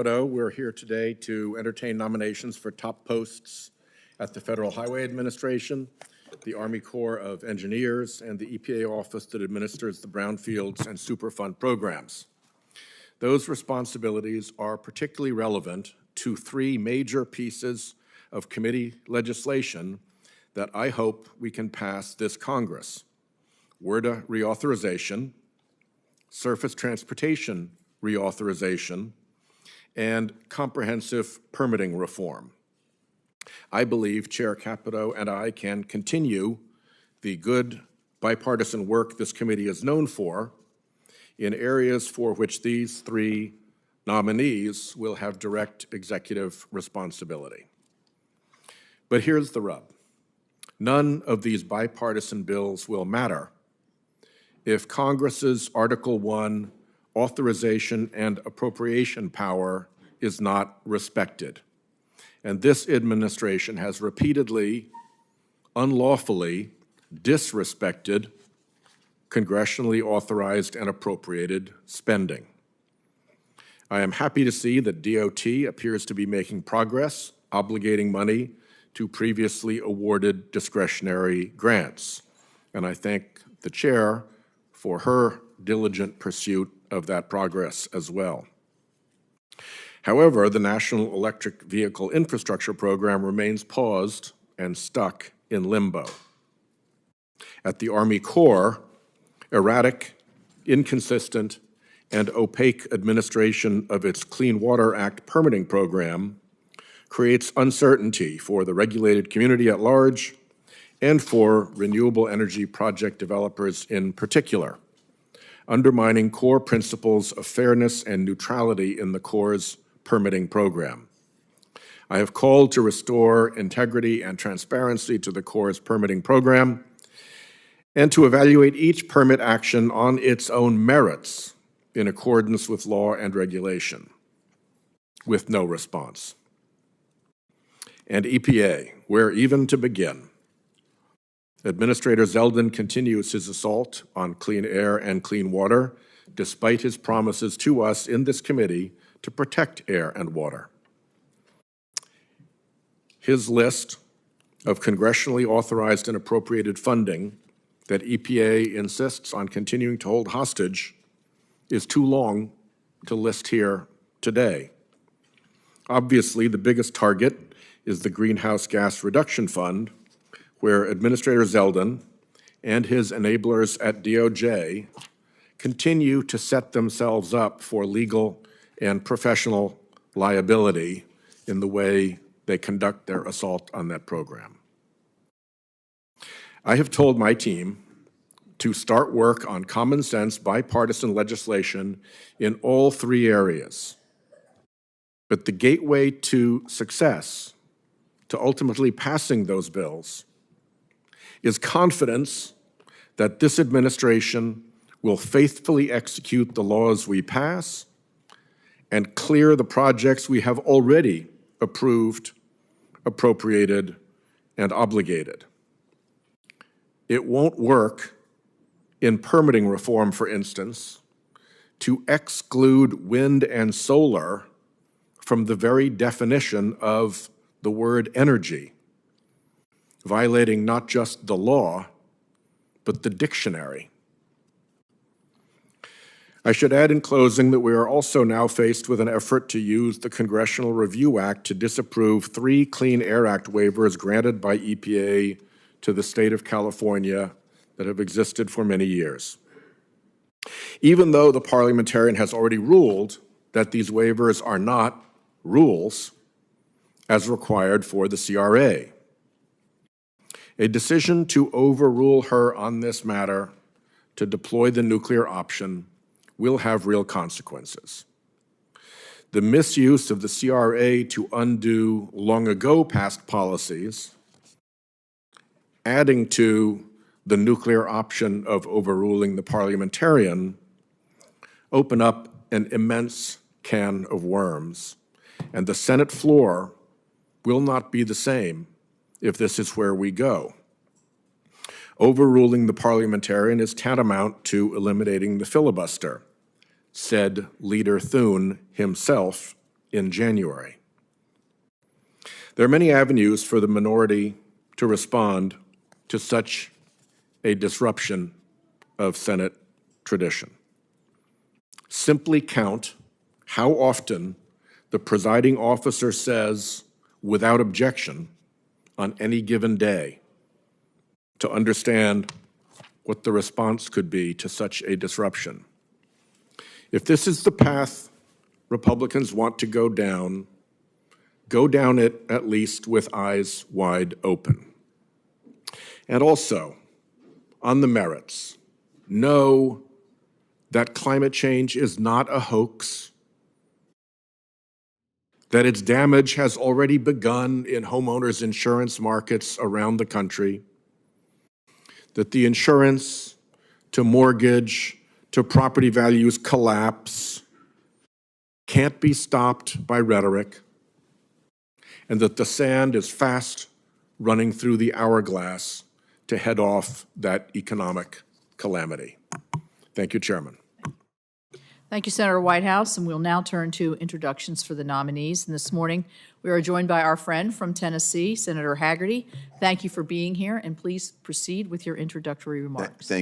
We're here today to entertain nominations for top posts at the Federal Highway Administration, the Army Corps of Engineers, and the EPA office that administers the Brownfields and Superfund programs. Those responsibilities are particularly relevant to three major pieces of committee legislation that I hope we can pass this Congress: WRDA reauthorization, surface transportation reauthorization, and comprehensive permitting reform. I believe Chair Capito and I can continue the good bipartisan work this committee is known for in areas for which these three nominees will have direct executive responsibility. But here's the rub. None of these bipartisan bills will matter if Congress's Article 1 authorization and appropriation power is not respected. And this administration has repeatedly, unlawfully disrespected congressionally authorized and appropriated spending. I am happy to see that DOT appears to be making progress, obligating money to previously awarded discretionary grants. And I thank the chair for her diligent pursuit of that progress as well. However, the National Electric Vehicle Infrastructure Program remains paused and stuck in limbo. At the Army Corps, erratic, inconsistent, and opaque administration of its Clean Water Act permitting program creates uncertainty for the regulated community at large and for renewable energy project developers in particular, undermining core principles of fairness and neutrality in the Corps' permitting program. I have called to restore integrity and transparency to the Corps' permitting program and to evaluate each permit action on its own merits in accordance with law and regulation, with no response. And EPA, where even to begin? Administrator Zeldin continues his assault on clean air and clean water, despite his promises to us in this committee to protect air and water. His list of congressionally authorized and appropriated funding that EPA insists on continuing to hold hostage is too long to list here today. Obviously, the biggest target is the Greenhouse Gas Reduction Fund, where Administrator Zeldin and his enablers at DOJ continue to set themselves up for legal and professional liability in the way they conduct their assault on that program. I have told my team to start work on common sense bipartisan legislation in all three areas. But the gateway to success, to ultimately passing those bills, is confidence that this administration will faithfully execute the laws we pass and clear the projects we have already approved, appropriated, and obligated. It won't work in permitting reform, for instance, to exclude wind and solar from the very definition of the word energy, violating not just the law, but the dictionary. I should add in closing that we are also now faced with an effort to use the Congressional Review Act to disapprove 3 Clean Air Act waivers granted by EPA to the state of California that have existed for many years. Even though the parliamentarian has already ruled that these waivers are not rules as required for the CRA. A decision to overrule her on this matter to deploy the nuclear option will have real consequences. The misuse of the CRA to undo long ago passed policies, adding to the nuclear option of overruling the parliamentarian, open up an immense can of worms, and the Senate floor will not be the same if this is where we go. Overruling the parliamentarian is tantamount to eliminating the filibuster, said Leader Thune himself in January. There are many avenues for the minority to respond to such a disruption of Senate tradition. Simply count how often the presiding officer says, without objection, on any given day, to understand what the response could be to such a disruption. If this is the path Republicans want to go down it at least with eyes wide open. And also, on the merits, know that climate change is not a hoax, that its damage has already begun in homeowners' insurance markets around the country, that the insurance to mortgage to property values collapse can't be stopped by rhetoric, and that the sand is fast running through the hourglass to head off that economic calamity. Thank you, Chairman. Thank you, Senator Whitehouse, and we'll now turn to introductions for the nominees. And this morning, we are joined by our friend from Tennessee, Senator Hagerty. Thank you for being here, and please proceed with your introductory remarks. Thank